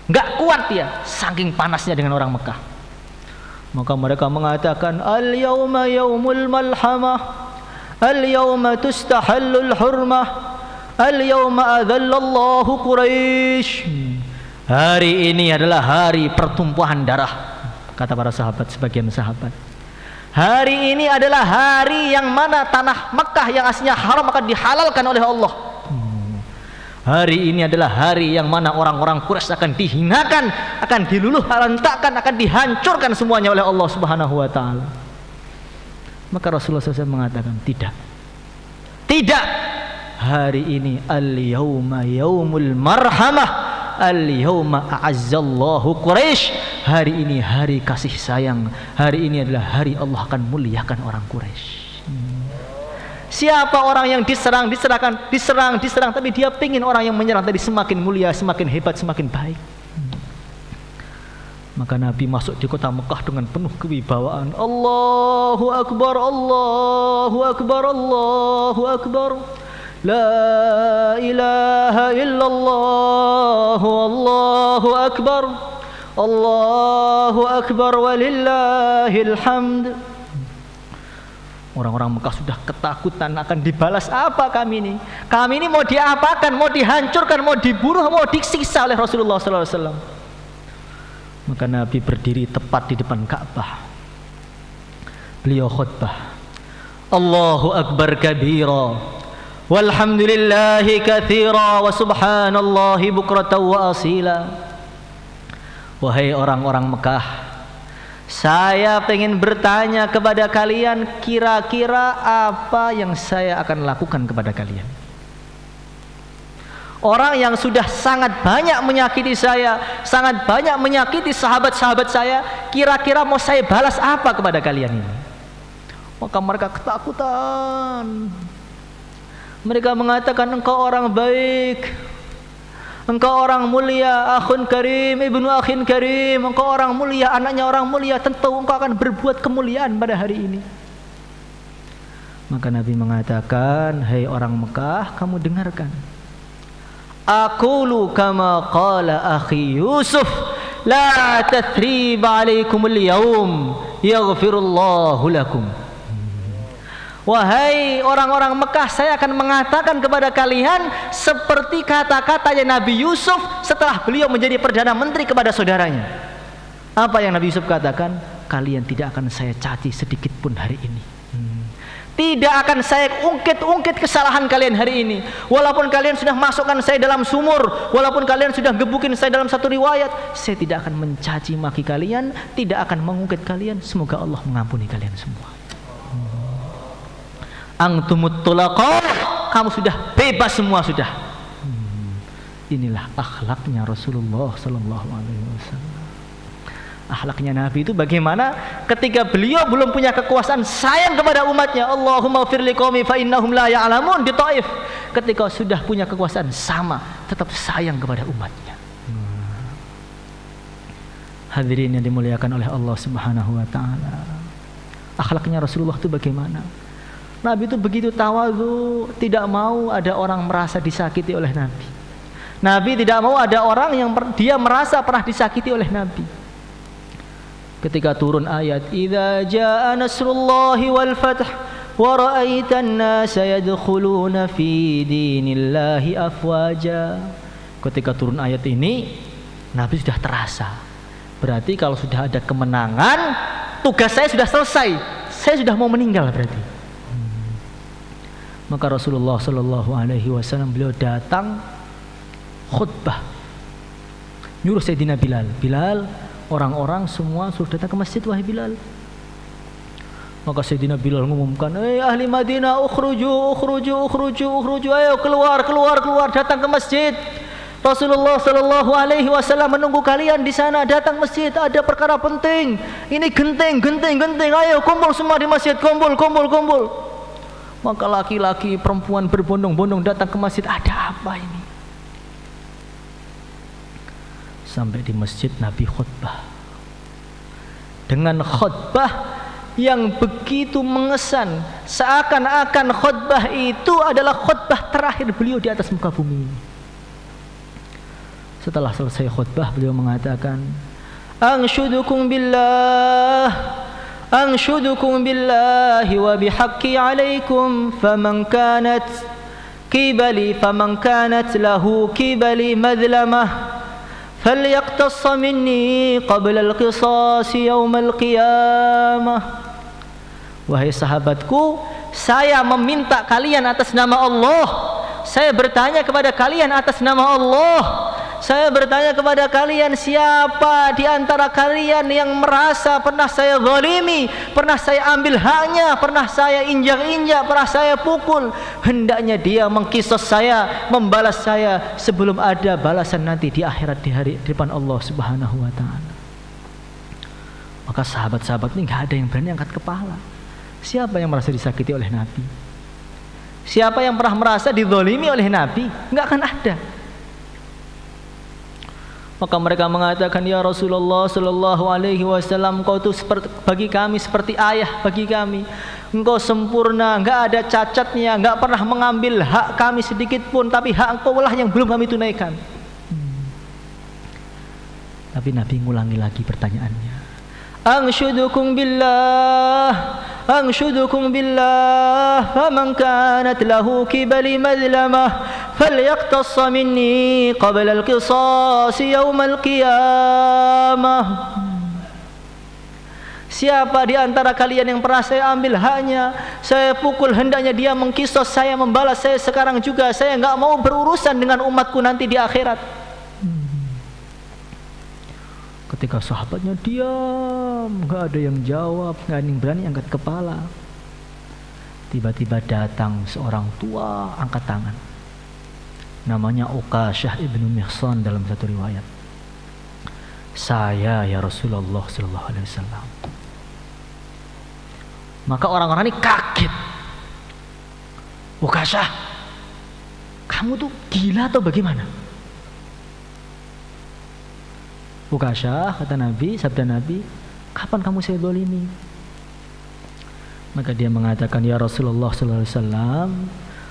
nggak kuat ya, saking panasnya dengan orang Mekah. Maka mereka mengatakan, al-yawma yaumul malhamah, al-yawma tustahallul hurmah, al-yawma adhallallahu Quraisy. Hari ini adalah hari pertumpahan darah, kata para sahabat, sebagian sahabat. Hari ini adalah hari yang mana tanah Mekah yang aslinya haram akan dihalalkan oleh Allah. Hari ini adalah hari yang mana orang-orang Quraisy akan dihinakan, akan diluluh lantakkan, akan dihancurkan semuanya oleh Allah Subhanahu wa Ta'ala. Maka Rasulullah SAW mengatakan, tidak, hari ini al-yawma yaumul marhamah, al-yawma a'azzallahu Quraisy. Hari ini hari kasih sayang, hari ini adalah hari Allah akan muliakan orang Quraisy. Siapa orang yang diserang, tapi dia pingin orang yang menyerang tadi semakin mulia, semakin hebat, semakin baik. Maka Nabi masuk di kota Mekah dengan penuh kewibawaan. Allahu Akbar, Allahu Akbar, Allahu Akbar. La ilaha illallah, Allahu Akbar, Allahu Akbar, walillahil hamd. Orang-orang Mekah sudah ketakutan akan dibalas apa kami ini. Kami ini mau diapakan, mau dihancurkan, mau dibunuh, mau disiksa oleh Rasulullah SAW. Maka Nabi berdiri tepat di depan Ka'bah. Beliau khutbah, Allahu Akbar kabira, walhamdulillahi katsira, wa subhanallahi bukratan wa asila. Wahai orang-orang Mekah, saya ingin bertanya kepada kalian, kira-kira apa yang saya akan lakukan kepada kalian? Orang yang sudah sangat banyak menyakiti saya, sangat banyak menyakiti sahabat-sahabat saya, kira-kira mau saya balas apa kepada kalian ini? Maka mereka ketakutan. Mereka mengatakan, engkau orang baik, engkau orang mulia, akhun karim, ibnu akhin karim, engkau orang mulia, anaknya orang mulia, tentu engkau akan berbuat kemuliaan pada hari ini. Maka Nabi mengatakan, hai orang Mekah, kamu dengarkan. Aqulu kama qala akhi Yusuf, la tathriba alaikumul yawm, yaghfirullahu lakum. Wahai orang-orang Mekah, saya akan mengatakan kepada kalian seperti kata-katanya Nabi Yusuf setelah beliau menjadi Perdana Menteri kepada saudaranya. Apa yang Nabi Yusuf katakan? Kalian tidak akan saya caci sedikit pun hari ini. Tidak akan saya ungkit-ungkit kesalahan kalian hari ini. Walaupun kalian sudah masukkan saya dalam sumur, walaupun kalian sudah gebukin saya dalam satu riwayat, saya tidak akan mencaci maki kalian, tidak akan mengungkit kalian. Semoga Allah mengampuni kalian semua. Antumut tulaqa, kamu sudah bebas semua sudah. Inilah akhlaknya Rasulullah sallallahu alaihi wasallam. Akhlaknya Nabi itu bagaimana ketika beliau belum punya kekuasaan sayang kepada umatnya. Allahumma firli qaumi fa innahum la ya'lamun di Taif. Ketika sudah punya kekuasaan sama, tetap sayang kepada umatnya. Hadirin yang dimuliakan oleh Allah Subhanahu wa taala. Akhlaknya Rasulullah itu bagaimana? Nabi itu begitu tawadhu, tidak mau ada orang merasa disakiti oleh Nabi. Nabi tidak mau ada orang yang dia merasa pernah disakiti oleh Nabi. Ketika turun ayat idza jaa nasrullahi wal fath wa ra'aitan nasa yadkhuluna fi dinillahi afwaja. Ketika turun ayat ini, Nabi sudah terasa. Berarti kalau sudah ada kemenangan, tugas saya sudah selesai. Saya sudah mau meninggal berarti. Maka Rasulullah sallallahu alaihi wasallam beliau datang khutbah. Nyuruh Sayyidina Bilal, Bilal, orang-orang semua sudah datang ke masjid, wahai Bilal. Maka Sayyidina Bilal mengumumkan, ahli Madinah, ukhruju, ayo keluar, datang ke masjid. Rasulullah sallallahu alaihi wasallam menunggu kalian di sana, datang masjid, ada perkara penting. Ini genting, ayo kumpul semua di masjid, kumpul. Maka laki-laki, perempuan berbondong-bondong datang ke masjid, ada apa ini? Sampai di masjid Nabi khutbah dengan khutbah yang begitu mengesan, seakan-akan khutbah itu adalah khutbah terakhir beliau di atas muka bumi. Setelah selesai khutbah beliau mengatakan, anshudukum billahi wa bihaqqi alaikum faman kanat lahu kibali madlamah فَلْيَقْتَصَّ مِنِّي قَبْلَ الْقِصَاصِ يَوْمَ الْقِيَامَةِ. Wahai sahabatku, saya meminta kalian atas nama Allah. Saya bertanya kepada kalian atas nama Allah. Saya bertanya kepada kalian, siapa di antara kalian yang merasa pernah saya zalimi, pernah saya ambil haknya, pernah saya injak-injak, pernah saya pukul, hendaknya dia mengkisos saya, membalas saya sebelum ada balasan nanti di akhirat, di hari di depan Allah Subhanahu wa taala. Maka sahabat-sahabat ini enggak ada yang berani angkat kepala. Siapa yang merasa disakiti oleh Nabi? Siapa yang pernah merasa dizalimi oleh Nabi? Enggak akan ada. Maka mereka mengatakan, ya Rasulullah sallallahu alaihi wasallam, engkau itu bagi kami seperti ayah bagi kami. Engkau sempurna, enggak ada cacatnya, enggak pernah mengambil hak kami sedikit pun, tapi hak engkau lah yang belum kami tunaikan. Tapi Nabi ngulangi lagi pertanyaannya. Anshudukum billah faman kanat lahu kibali madlamah falyaqtassa minni qabla al-qisas yawmal qiyamah. Siapa di antara kalian yang pernah saya ambil haknya, saya pukul, hendaknya dia mengkisos saya, membalas saya sekarang juga. Saya enggak mau berurusan dengan umatku nanti di akhirat. Ketika sahabatnya diam, enggak ada yang jawab, enggak ada yang berani angkat kepala. Tiba-tiba datang seorang tua angkat tangan. Namanya Uqashah ibnu Mihsan dalam satu riwayat. Saya ya Rasulullah sallallahu alaihi wasallam. Maka orang-orang ini kaget. Uqashah, kamu tuh gila atau bagaimana? Uqashah, kata Nabi, sabda Nabi, kapan kamu saya zalimi? Maka dia mengatakan, ya Rasulullah sallallahu alaihi wasallam,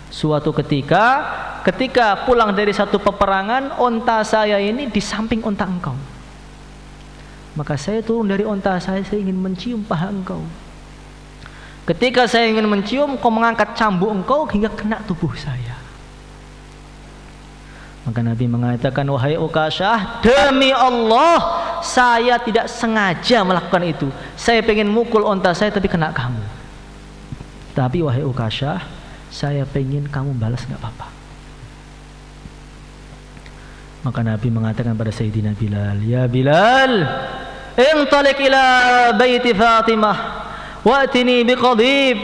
suatu ketika pulang dari satu peperangan, onta saya ini di samping onta engkau. Maka saya turun dari onta saya ingin mencium paha engkau. Ketika saya ingin mencium, kau mengangkat cambuk engkau hingga kena tubuh saya. Maka Nabi mengatakan, wahai Ukasyah, demi Allah, saya tidak sengaja melakukan itu. Saya pengen mukul onta saya tapi kena kamu. Tapi wahai Ukasyah, saya pengen kamu balas, nggak apa-apa. Maka Nabi mengatakan pada Sayyidina Bilal, ya Bilal, intalik ila baiti Fatimah wa'tini biqadib.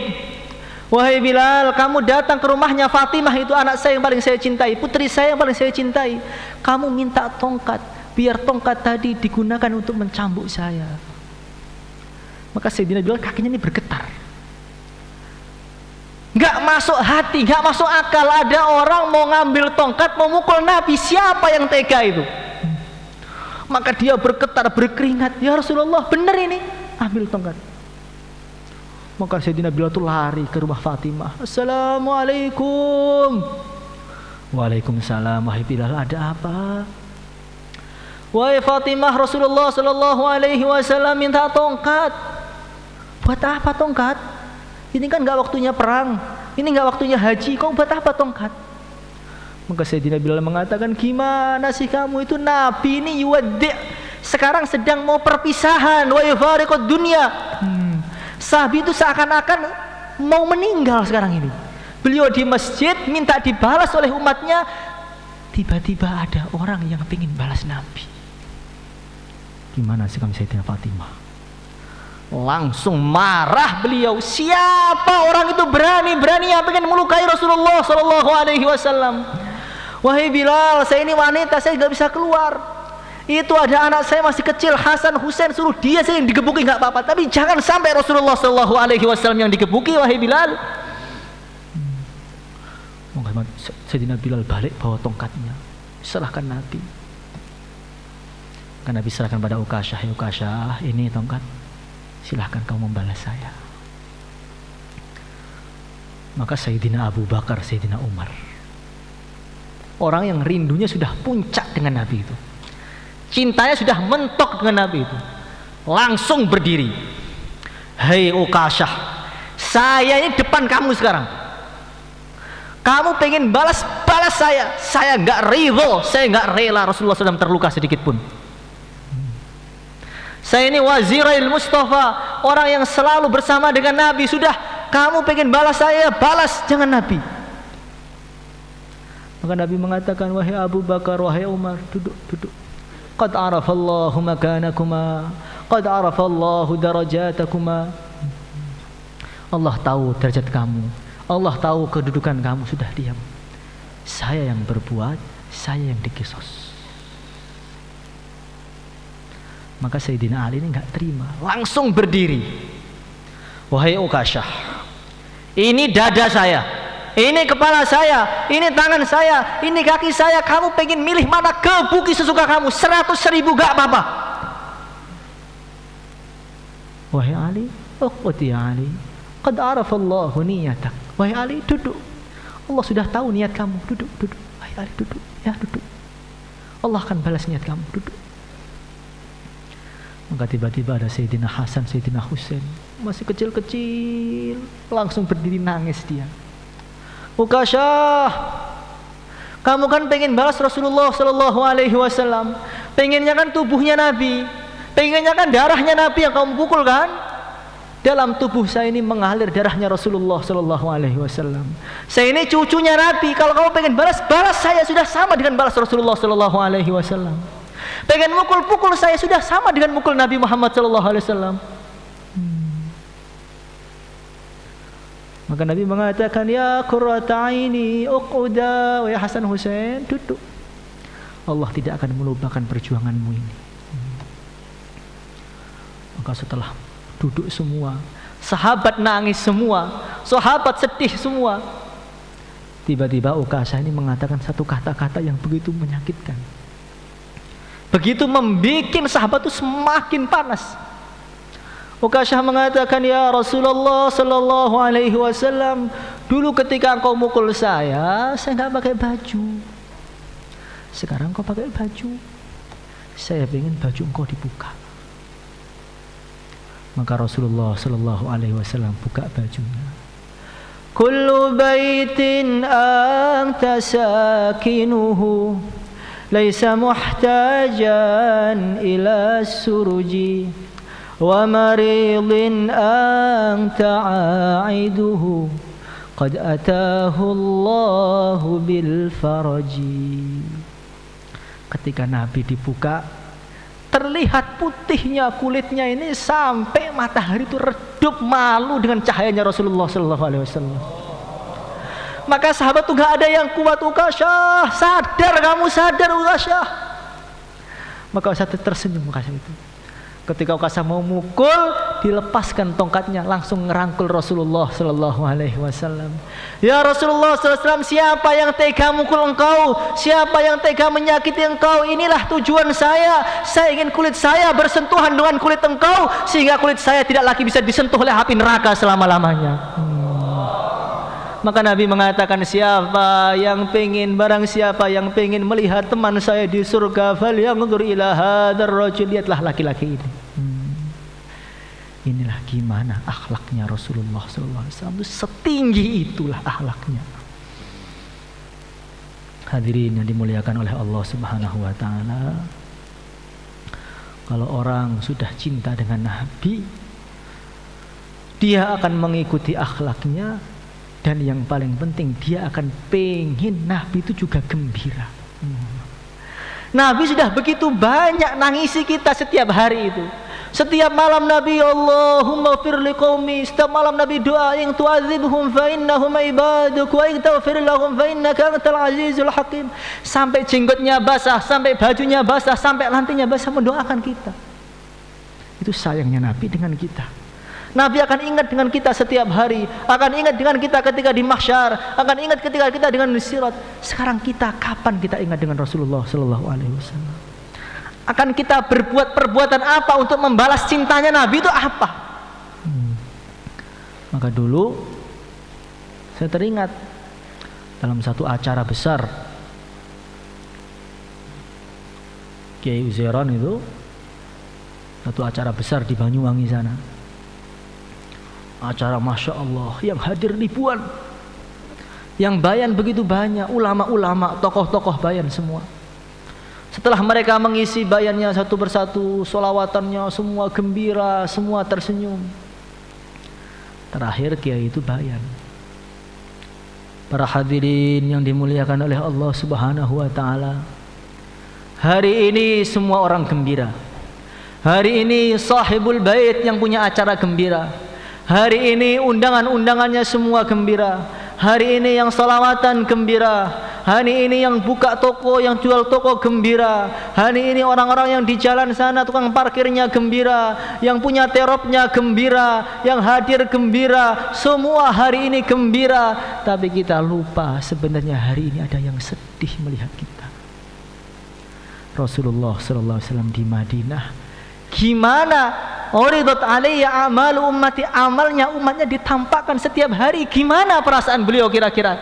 Wahai Bilal, kamu datang ke rumahnya Fatimah, itu anak saya yang paling saya cintai, putri saya yang paling saya cintai. Kamu minta tongkat, biar tongkat tadi digunakan untuk mencambuk saya. Maka Sayyidina Bilal kakinya ini bergetar. Nggak masuk hati, nggak masuk akal, ada orang mau ngambil tongkat, mau mukul Nabi. Siapa yang tega itu? Maka dia bergetar, berkeringat. Ya Rasulullah, benar ini, ambil tongkat. Maka Sayyidina Bilal itu lari ke rumah Fatimah. Assalamualaikum. Waalaikumsalam. Wahai Bilal, ada apa? Wahai Fatimah, Rasulullah Sallallahu Alaihi Wasallam minta tongkat. Buat apa tongkat? Ini kan nggak waktunya perang, ini nggak waktunya haji. Kau buat apa tongkat? Maka Sayyidina Bilal mengatakan, gimana sih kamu, itu Nabi ini yuwaddi', sekarang sedang mau perpisahan, wa yufariqud dunya. Sahabat itu seakan-akan mau meninggal sekarang ini. Beliau di masjid minta dibalas oleh umatnya. Tiba-tiba ada orang yang ingin balas Nabi. Gimana sih kamu Sayyidina Fatimah? Langsung marah beliau. Siapa orang itu berani-berani yang ingin melukai Rasulullah Sallallahu Alaihi Wasallam? Wahai Bilal, saya ini wanita, saya nggak bisa keluar. Itu ada anak saya masih kecil, Hasan, Husain, suruh dia saya yang digebuki, nggak apa-apa. Tapi jangan sampai Rasulullah Sallallahu Alaihi Wasallam yang digebuki, wahai Bilal. Sayyidina Bilal balik bawa tongkatnya, serahkan Nabi. Kan Nabi serahkan pada Ukasyah. Ya Ukasyah, ini tongkat, silahkan kau membalas saya. Maka Sayyidina Abu Bakar, Sayyidina Umar, orang yang rindunya sudah puncak dengan Nabi itu, cintanya sudah mentok dengan Nabi itu, langsung berdiri. Hei Ukasyah, saya ini depan kamu sekarang. Kamu pengen balas saya nggak ridho, saya nggak rela Rasulullah SAW terluka sedikit pun. Saya ini Wazirail Mustafa, orang yang selalu bersama dengan Nabi. Sudah, kamu pengen balas saya, balas, jangan Nabi. Maka Nabi mengatakan, wahai Abu Bakar, wahai Umar, duduk. Qad arafallahu makanakuma, qad arafallahu darajatakuma. Allah tahu derajat kamu, Allah tahu kedudukan kamu. Sudah, diam. Saya yang berbuat, saya yang dikisos. Maka Sayyidina Ali ini nggak terima, langsung berdiri. Wahai Ukasyah, ini dada saya, ini kepala saya, ini tangan saya, ini kaki saya. Kamu pengen milih mana, gebuki sesuka kamu, 100.000 gak apa-apa. Wahai Ali, uqut ya Ali, qad arafallahu niyatak. Wahai Ali, duduk. Allah sudah tahu niat kamu, duduk. Wahai Ali, duduk. Ya, duduk. Allah akan balas niat kamu, duduk. Maka tiba-tiba ada Sayyidina Hasan, Sayyidina Husain, masih kecil-kecil, langsung berdiri nangis dia. Ukasyah, kamu kan pengen balas Rasulullah Sallallahu Alaihi Wasallam, pengennya kan tubuhnya Nabi, pengennya kan darahnya Nabi yang kamu pukul kan? Dalam tubuh saya ini mengalir darahnya Rasulullah Sallallahu Alaihi Wasallam. Saya ini cucunya Nabi. Kalau kamu pengen balas saya sudah sama dengan balas Rasulullah Sallallahu Alaihi Wasallam. Pengen mukul saya sudah sama dengan mukul Nabi Muhammad Sallallahu Alaihi Wasallam. Maka Nabi mengatakan, ya qurrata aini uquda, wa ya Hasan Husain, duduk. Allah tidak akan melupakan perjuanganmu ini. Maka setelah duduk semua, sahabat nangis semua, sahabat sedih semua. Tiba-tiba Ukasyah ini mengatakan satu kata-kata yang begitu menyakitkan, begitu membuat sahabat itu semakin panas. Ukasyah mengatakan, ya Rasulullah Sallallahu Alaihi Wasallam, dulu ketika engkau mukul saya nggak pakai baju. Sekarang engkau pakai baju, saya ingin baju engkau dibuka. Maka Rasulullah sallallahu alaihi wasallam buka bajunya. Kullu baitin anta sakinuhu laisa muhtajan ila suruji wa maridin anta aiduhu qad atahu Allahu bil faraji. Ketika Nabi dibuka, terlihat putihnya kulitnya ini sampai matahari itu redup malu dengan cahayanya Rasulullah sallallahu alaihi wasallam. Maka sahabat tuh gak ada yang kuat. Ukasyah, sadar kamu, sadar Ukasyah. Maka Ukasyah tersenyum. Ukasyah itu ketika Ukasyah mau mukul, dilepaskan tongkatnya, langsung ngerangkul Rasulullah sallallahu alaihi wasallam. Ya Rasulullah sallallahu alaihi wasallam, siapa yang tega mukul engkau? Siapa yang tega menyakiti engkau? Inilah tujuan saya. Saya ingin kulit saya bersentuhan dengan kulit engkau, sehingga kulit saya tidak lagi bisa disentuh oleh api neraka selama-lamanya. Maka Nabi mengatakan, barang siapa yang pengen melihat teman saya di surga, falyanzur ila hadzal rajul, lihatlah laki-laki ini. Inilah gimana akhlaknya Rasulullah SAW, setinggi itulah akhlaknya. Hadirin yang dimuliakan oleh Allah Subhanahu wa taala, kalau orang sudah cinta dengan Nabi, dia akan mengikuti akhlaknya. Dan yang paling penting, dia akan pengen Nabi itu juga gembira. Nabi sudah begitu banyak nangisi kita setiap hari itu. Setiap malam Nabi, Allahumma fir liqaumi. Setiap malam Nabi doa, in tu'adzibhum fa innahum ibaduk wa in taghfir lahum fa innaka antal azizul hakim. Sampai jenggotnya basah, sampai bajunya basah, sampai lantinya basah, mendoakan kita. Itu sayangnya Nabi dengan kita. Nabi akan ingat dengan kita setiap hari, akan ingat dengan kita ketika di mahsyar, akan ingat ketika kita dengan sirat. Sekarang kita, kapan kita ingat dengan Rasulullah sallallahu alaihi wasallam? Akan kita berbuat perbuatan apa untuk membalas cintanya Nabi itu apa? Maka dulu saya teringat dalam satu acara besar Kiai Uzairon itu, satu acara besar di Banyuwangi sana. Acara Masya Allah yang hadir ribuan, yang bayan begitu banyak, ulama-ulama, tokoh-tokoh bayan semua. Setelah mereka mengisi bayannya satu persatu, solawatannya semua gembira, semua tersenyum. Terakhir kiai itu bayan. Para hadirin yang dimuliakan oleh Allah Subhanahu wa taala, hari ini semua orang gembira. Hari ini sahibul bait yang punya acara gembira. Hari ini undangan-undangannya semua gembira. Hari ini yang salawatan gembira. Hari ini yang buka toko, yang jual toko gembira. Hari ini orang-orang yang di jalan sana, tukang parkirnya gembira. Yang punya teropnya gembira. Yang hadir gembira. Semua hari ini gembira. Tapi kita lupa sebenarnya hari ini ada yang sedih melihat kita. Rasulullah SAW di Madinah, gimana uridat alayya amalu ummati, amalnya umatnya ditampakkan setiap hari. Gimana perasaan beliau kira-kira?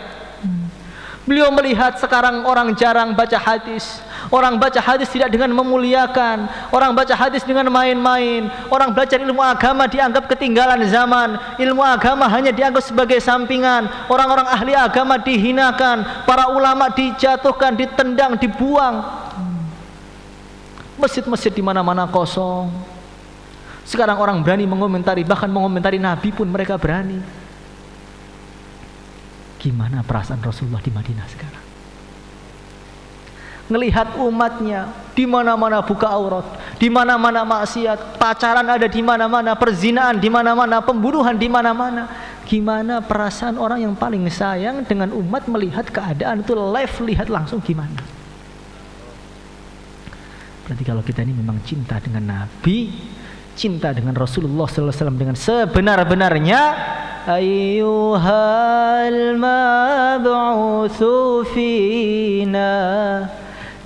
Beliau melihat sekarang orang jarang baca hadis. Orang baca hadis tidak dengan memuliakan. Orang baca hadis dengan main-main. Orang belajar ilmu agama dianggap ketinggalan zaman. Ilmu agama hanya dianggap sebagai sampingan. Orang-orang ahli agama dihinakan. Para ulama dijatuhkan, ditendang, dibuang. Masjid-masjid di mana-mana kosong. Sekarang orang berani mengomentari, bahkan mengomentari Nabi pun mereka berani. Gimana perasaan Rasulullah di Madinah sekarang? Ngelihat umatnya di mana-mana buka aurat, di mana-mana maksiat, pacaran ada di mana-mana, perzinaan di mana-mana, pembunuhan di mana-mana. Gimana perasaan orang yang paling sayang dengan umat melihat keadaan itu live, lihat langsung gimana? Berarti kalau kita ini memang cinta dengan Nabi, cinta dengan Rasulullah SAW dengan sebenar-benarnya, ayyuhal mab'utsu fina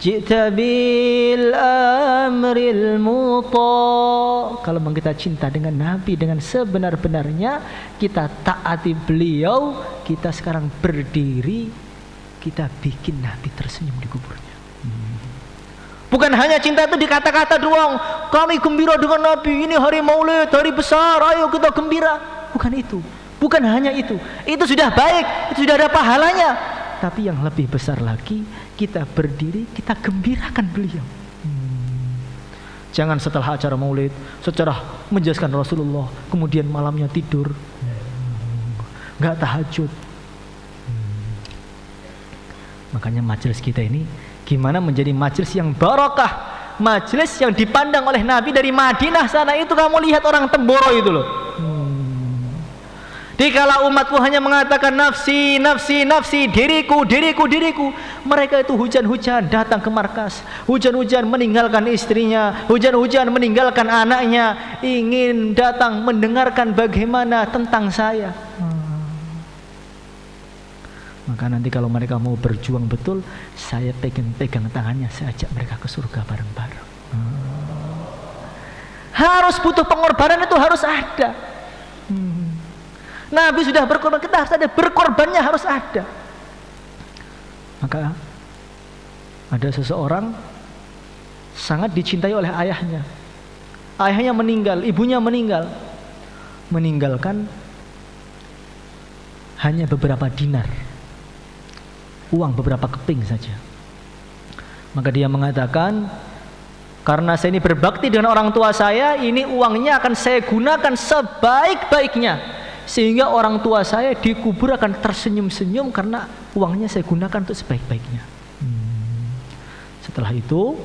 ji'ta bil amril muta. Kalau memang kita cinta dengan Nabi dengan sebenar-benarnya, kita taati beliau, kita sekarang berdiri, kita bikin Nabi tersenyum di kuburnya. Bukan hanya cinta itu di kata-kata doang. Kami gembira dengan Nabi, ini hari Maulid, hari besar, ayo kita gembira. Bukan itu. Bukan hanya itu. Itu sudah baik, itu sudah ada pahalanya. Tapi yang lebih besar lagi, kita berdiri, kita gembirakan beliau. Jangan setelah acara Maulid, secara menjelaskan Rasulullah, kemudian malamnya tidur, nggak tahajud. Makanya majelis kita ini gimana menjadi majelis yang barokah, majelis yang dipandang oleh Nabi dari Madinah sana. Itu kamu lihat orang Temboro itu loh. Dikala umatku hanya mengatakan nafsi, nafsi, nafsi, diriku, diriku, diriku, mereka itu hujan-hujan datang ke markas, hujan-hujan meninggalkan istrinya, hujan-hujan meninggalkan anaknya, ingin datang mendengarkan bagaimana tentang saya. Maka nanti kalau mereka mau berjuang betul, saya pegang tangannya, saya ajak mereka ke surga bareng-bareng. Harus butuh pengorbanan, itu harus ada. Nabi sudah berkorban, kita harus ada, berkorbannya harus ada. Maka ada seseorang sangat dicintai oleh ayahnya. Ayahnya meninggal, ibunya meninggal, meninggalkan hanya beberapa dinar, uang beberapa keping saja. Maka dia mengatakan, karena saya ini berbakti dengan orang tua saya, ini uangnya akan saya gunakan sebaik-baiknya, sehingga orang tua saya dikubur akan tersenyum-senyum karena uangnya saya gunakan untuk sebaik-baiknya. Setelah itu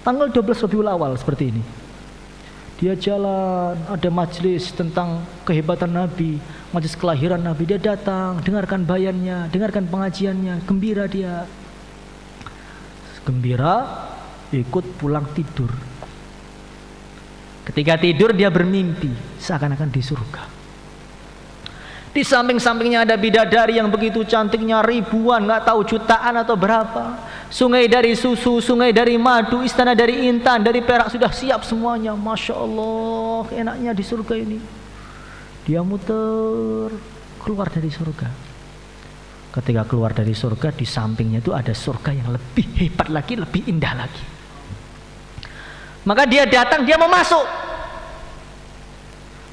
tanggal 12 Rabiul Awal seperti ini, dia jalan, ada majelis tentang kehebatan Nabi, majelis kelahiran Nabi. Dia datang, dengarkan bayannya, dengarkan pengajiannya, gembira dia, gembira, ikut pulang tidur. Ketika tidur dia bermimpi seakan-akan di surga. Di samping-sampingnya ada bidadari yang begitu cantiknya, ribuan, nggak tahu jutaan atau berapa. Sungai dari susu, sungai dari madu, istana dari intan, dari perak, sudah siap semuanya. Masya Allah, enaknya di surga ini. Dia muter keluar dari surga. Ketika keluar dari surga, di sampingnya itu ada surga yang lebih hebat lagi, lebih indah lagi. Maka dia datang, dia mau masuk.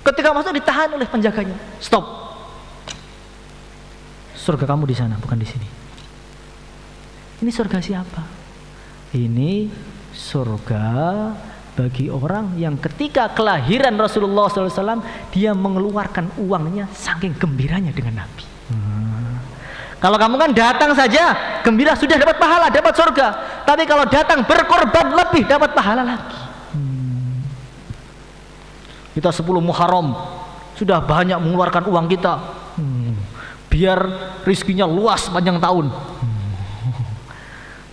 Ketika masuk ditahan oleh penjaganya. Stop. Surga kamu di sana, bukan di sini. Ini surga siapa? Ini surga bagi orang yang ketika kelahiran Rasulullah SAW, dia mengeluarkan uangnya saking gembiranya dengan Nabi. Kalau kamu kan datang saja gembira, sudah dapat pahala, dapat surga. Tapi kalau datang berkorban, lebih dapat pahala lagi. Kita 10 Muharram sudah banyak mengeluarkan uang kita, biar rizkinya luas panjang tahun.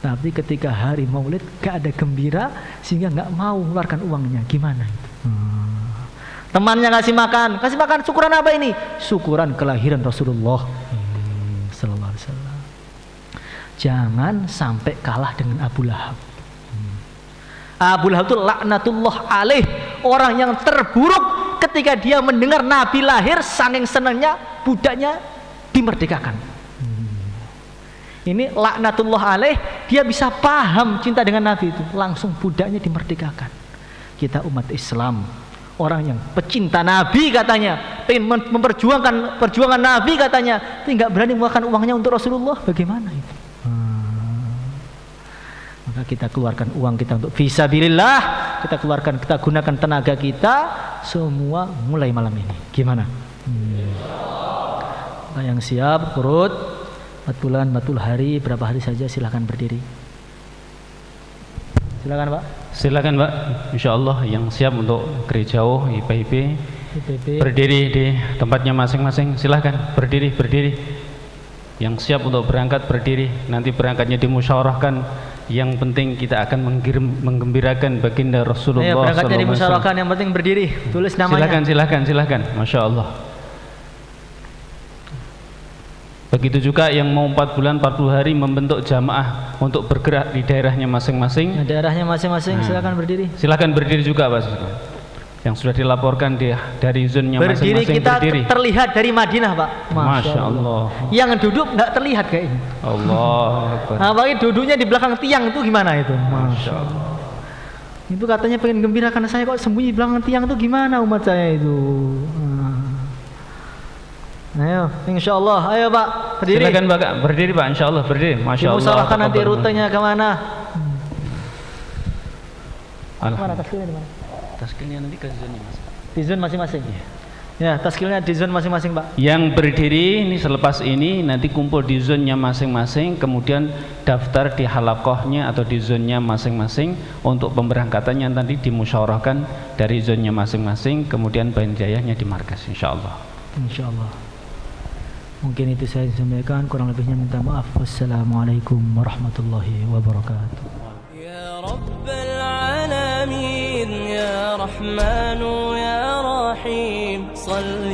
Tapi ketika hari Maulid gak ada gembira, sehingga gak mau mengeluarkan uangnya. Gimana itu? Temannya kasih makan, syukuran apa ini? Syukuran kelahiran Rasulullah sallallahu alaihi wasallam. Jangan sampai kalah dengan Abu Lahab. Abu Lahab itu laknatullah alaih, orang yang terburuk ketika dia mendengar Nabi lahir, saking senangnya budaknya dimerdekakan. Ini laknatullah alaih, dia bisa paham cinta dengan Nabi itu, langsung budaknya dimerdekakan. Kita umat Islam, orang yang pecinta Nabi katanya, pengen memperjuangkan perjuangan Nabi katanya, tapi nggak berani mengeluarkan uangnya untuk Rasulullah. Bagaimana itu? Maka kita keluarkan uang kita untuk fisabilillah, kita keluarkan, kita gunakan tenaga kita semua mulai malam ini. Gimana? Yang siap kurut 4 bulan 40 hari, berapa hari saja, silahkan berdiri. Silakan Pak. Silakan Pak. Insyaallah yang siap untuk gerejauh IPB berdiri di tempatnya masing-masing. Silahkan berdiri. Yang siap untuk berangkat berdiri. Nanti berangkatnya dimusyawarahkan. Yang penting kita akan menggembirakan baginda Rasulullah. Ayo, berangkatnya dimusyawarahkan, yang penting berdiri. Tulis namanya. Silakan. Masya Allah. Begitu juga yang mau 4 bulan 40 hari membentuk jamaah untuk bergerak di daerahnya masing-masing. Daerahnya masing-masing, silakan berdiri. Silakan berdiri juga Pak. yang sudah dilaporkan dari zonnya berdiri masing-masing kita berdiri. Terlihat dari Madinah, Pak. Masya Allah. Yang duduk nggak terlihat kayaknya. Allah. Nah, apalagi duduknya di belakang tiang itu gimana itu? Masya Allah. Itu katanya pengen gembira karena saya kok sembunyi di belakang tiang itu gimana umat saya itu? Ayo, insya Allah, ayo Pak, berdiri. Silakan Pak, berdiri Pak, insya Allah berdiri. Masya Allah. Dimusalahkan nanti rutenya kemana? Mana taskilnya di mana? Taskilnya nanti ke zonnya Mas. Di zone masing-masing. Ya, taskilnya di zone masing-masing Pak. Yang berdiri ini selepas ini nanti kumpul di zonnya masing-masing, kemudian daftar di halakohnya atau di zonnya masing-masing untuk pemberangkatannya nanti dimusyawarahkan dari zonnya masing-masing, kemudian banjayahnya di markas insya Allah. Insya Allah. Mungkin itu saya sampaikan, kurang lebihnya minta maaf. Wassalamualaikum warahmatullahi wabarakatuh. Ya Rabbal Alamin, Ya Rahmanu, Ya Rahim, Salli